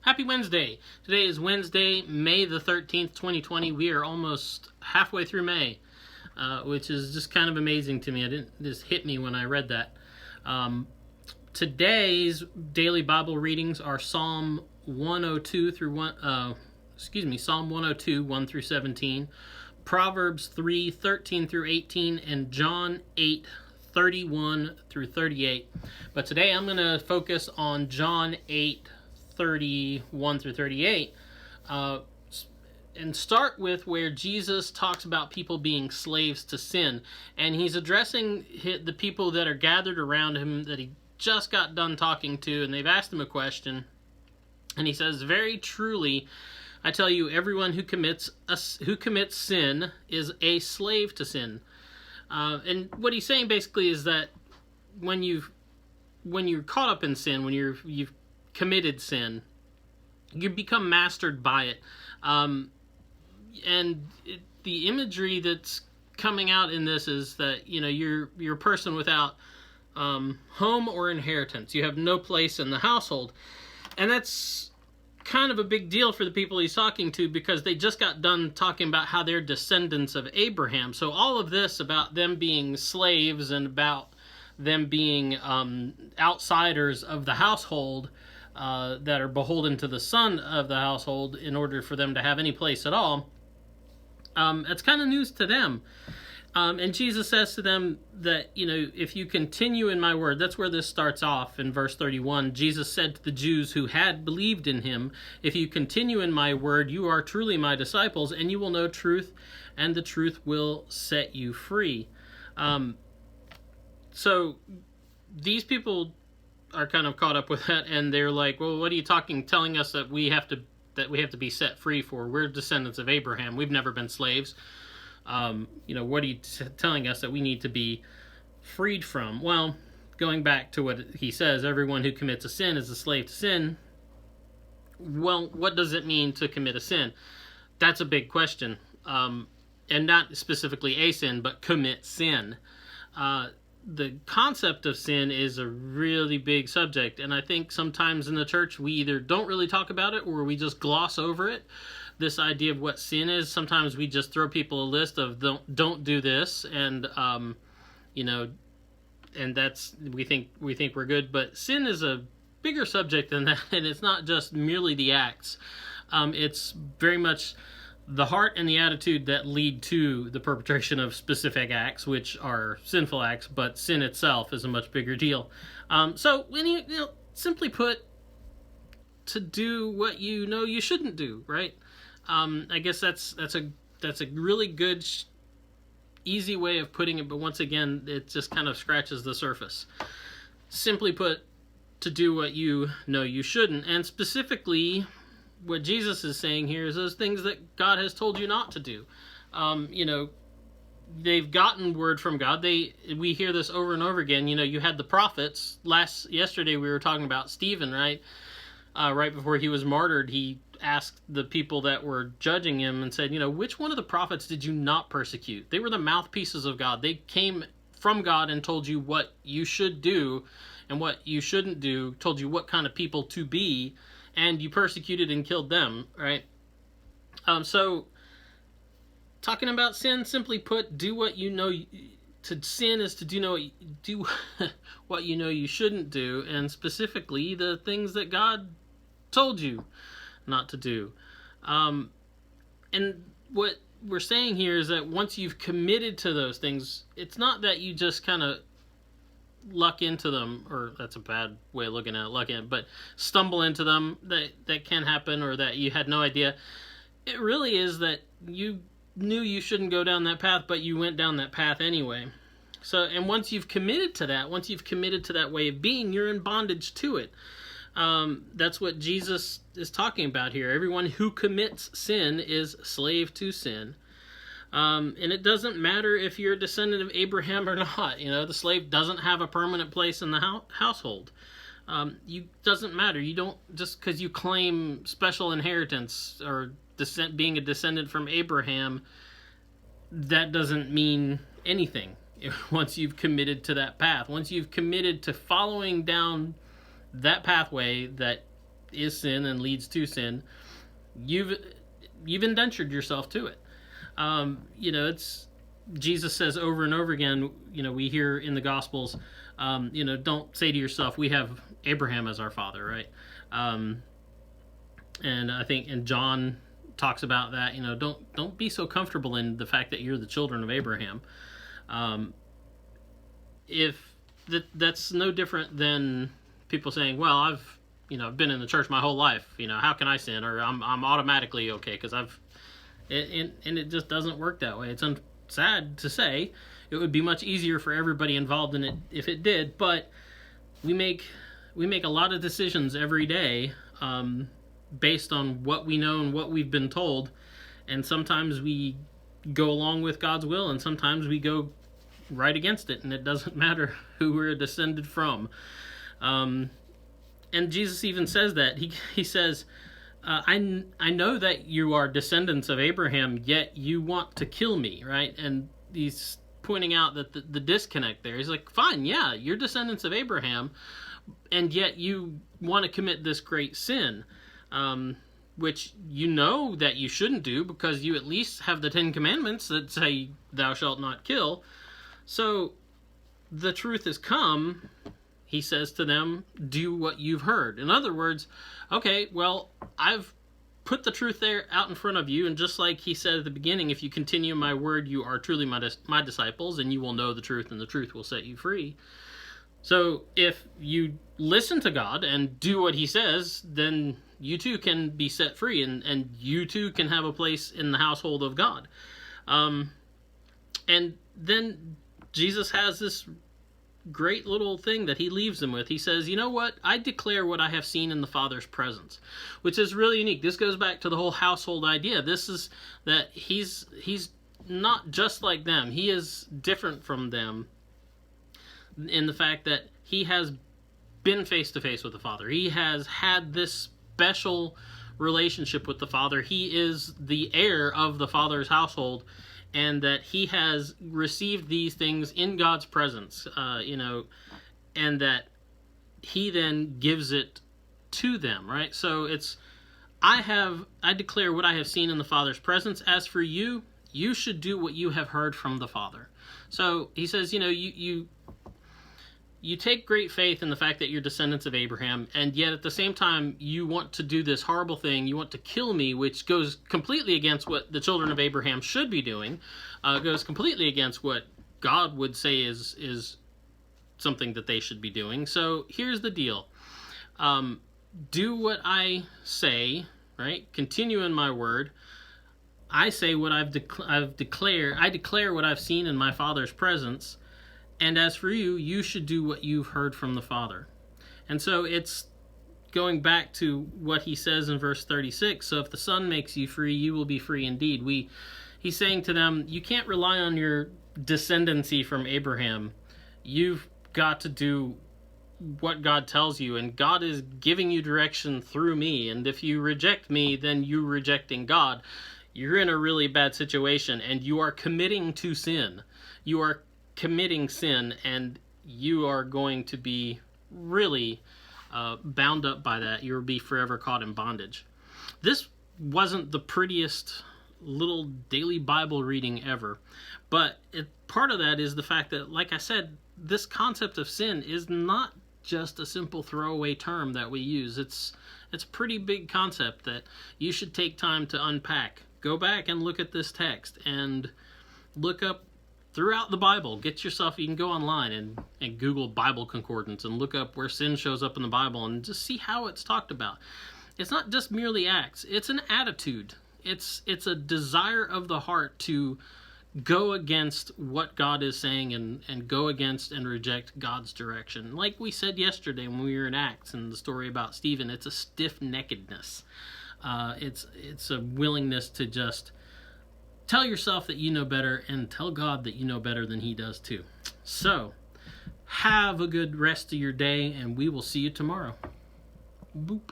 Happy Wednesday. Today is Wednesday, May the 13th, 2020. We are almost halfway through May, which is just kind of amazing to me. It just hit me when I read that. Today's daily Bible readings are Psalm 102 Psalm 102, 1 through 17, Proverbs 3, 13 through 18, and John 8, 31 through 38. But today I'm going to focus on John 8, 31 through 38, and start with where Jesus talks about people being slaves to sin. And he's addressing the people that are gathered around him that he just got done talking to, and they've asked him a question. And he says, "Very truly, I tell you, everyone who commits sin is a slave to sin." And what he's saying basically is that when you're caught up in sin, when you've committed sin, you become mastered by it. The imagery that's coming out in this is that you're a person without home or inheritance. You have no place in the household, and that's kind of a big deal for the people he's talking to, because they just got done talking about how they're descendants of Abraham. So all of this about them being slaves and about them being outsiders of the household, that are beholden to the son of the household in order for them to have any place at all, it's kind of news to them. And Jesus says to them that, if you continue in my word, that's where this starts off in verse 31. Jesus said to the Jews who had believed in him, "If you continue in my word, you are truly my disciples, and you will know truth, and the truth will set you free." So these people are kind of caught up with that, and they're like, "Well, what are you telling us that we have to be set free for? We're descendants of Abraham. We've never been slaves. What are you telling us that we need to be freed from?" Well, going back to what he says, everyone who commits a sin is a slave to sin. Well, what does it mean to commit a sin? That's a big question. And not specifically a sin, but commit sin. The concept of sin is a really big subject, and I think sometimes in the church we either don't really talk about it or we just gloss over it. This idea of what sin is, sometimes we just throw people a list of don't do this, and and that's we think we're good. But sin is a bigger subject than that, and it's not just merely the acts. It's very much the heart and the attitude that lead to the perpetration of specific acts, which are sinful acts, but sin itself is a much bigger deal. So when simply put, to do what you shouldn't do, right? I guess that's a really good, easy way of putting it, but once again, it just kind of scratches the surface. Simply put, to do what you shouldn't, and specifically, what Jesus is saying here is those things that God has told you not to do. They've gotten word from God. We hear this over and over again. You had the prophets. Yesterday we were talking about Stephen, right? Right before he was martyred, he asked the people that were judging him and said, which one of the prophets did you not persecute? They were the mouthpieces of God. They came from God and told you what you should do and what you shouldn't do, told you what kind of people to be, and you persecuted and killed them, right? So, talking about sin, simply put, do what you know. To sin is to do what you know you shouldn't do, and specifically the things that God told you not to do. And what we're saying here is that once you've committed to those things, it's not that you just kind of luck into them, or that's a bad way of looking at it, but stumble into them. That can happen, or that you had no idea. It really is that you knew you shouldn't go down that path, but you went down that path anyway. So, and once you've committed to that way of being, you're in bondage to it. That's what Jesus is talking about here. Everyone who commits sin is slave to sin. And it doesn't matter if you're a descendant of Abraham or not. The slave doesn't have a permanent place in the household. Doesn't matter. You don't, just because you claim special inheritance or being a descendant from Abraham, that doesn't mean anything. Once you've committed to that path, once you've committed to following down that pathway that is sin and leads to sin, you've indentured yourself to it. It's Jesus says over and over again. We hear in the Gospels, don't say to yourself, "We have Abraham as our father," right? And I think, and John talks about that. Don't be so comfortable in the fact that you're the children of Abraham. If that's no different than people saying, "Well, I've been in the church my whole life. How can I sin?" Or I'm automatically okay because and it just doesn't work that way. It's sad to say. It would be much easier for everybody involved in it if it did, but we make a lot of decisions every day based on what we know and what we've been told, and sometimes we go along with God's will, and sometimes we go right against it, and it doesn't matter who we're descended from. And Jesus even says that. He says, I know that you are descendants of Abraham, yet you want to kill me, right? And he's pointing out that the disconnect there. He's like, fine, yeah, you're descendants of Abraham, and yet you want to commit this great sin, which you know that you shouldn't do because you at least have the 10 Commandments that say thou shalt not kill. So the truth has come. He says to them, do what you've heard. In other words, okay, well, I've put the truth there out in front of you, and just like he said at the beginning, if you continue my word, you are truly my disciples, and you will know the truth, and the truth will set you free. So if you listen to God and do what he says, then you too can be set free, and you too can have a place in the household of God. And then Jesus has this great little thing that he leaves them with. He says, you know what? I declare what I have seen in the Father's presence, which is really unique. This goes back to the whole household idea. This is that he's not just like them. He is different from them in the fact that he has been face to face with the Father. He has had this special relationship with the Father. He is the heir of the Father's household, and that he has received these things in God's presence, and that he then gives it to them, right? So it's, I declare what I have seen in the Father's presence. As for you, you should do what you have heard from the Father. So he says, you take great faith in the fact that you're descendants of Abraham, and yet at the same time, you want to do this horrible thing. You want to kill me, which goes completely against what the children of Abraham should be doing. Goes completely against what God would say is something that they should be doing. So here's the deal. Do what I say, right? Continue in my word. I say what I've declared. I declare what I've seen in my Father's presence. And as for you, you should do what you've heard from the Father. And so it's going back to what he says in verse 36. So if the Son makes you free, you will be free indeed. He's saying to them, you can't rely on your descendancy from Abraham. You've got to do what God tells you. And God is giving you direction through me. And if you reject me, then you're rejecting God. You're in a really bad situation, and you are committing to sin. You are committing sin, and you are going to be really bound up by that. You'll be forever caught in bondage. This wasn't the prettiest little daily Bible reading ever, but part of that is the fact that, like I said, this concept of sin is not just a simple throwaway term that we use. It's a pretty big concept that you should take time to unpack. Go back and look at this text and look up throughout the Bible. You can go online and Google Bible concordance and look up where sin shows up in the Bible and just see how it's talked about. It's not just merely acts. It's an attitude. It's a desire of the heart to go against what God is saying and go against and reject God's direction. Like we said yesterday when we were in Acts and the story about Stephen, it's a stiff-neckedness. It's a willingness to just tell yourself that you know better and tell God that you know better than he does too. So, have a good rest of your day, and we will see you tomorrow. Boop.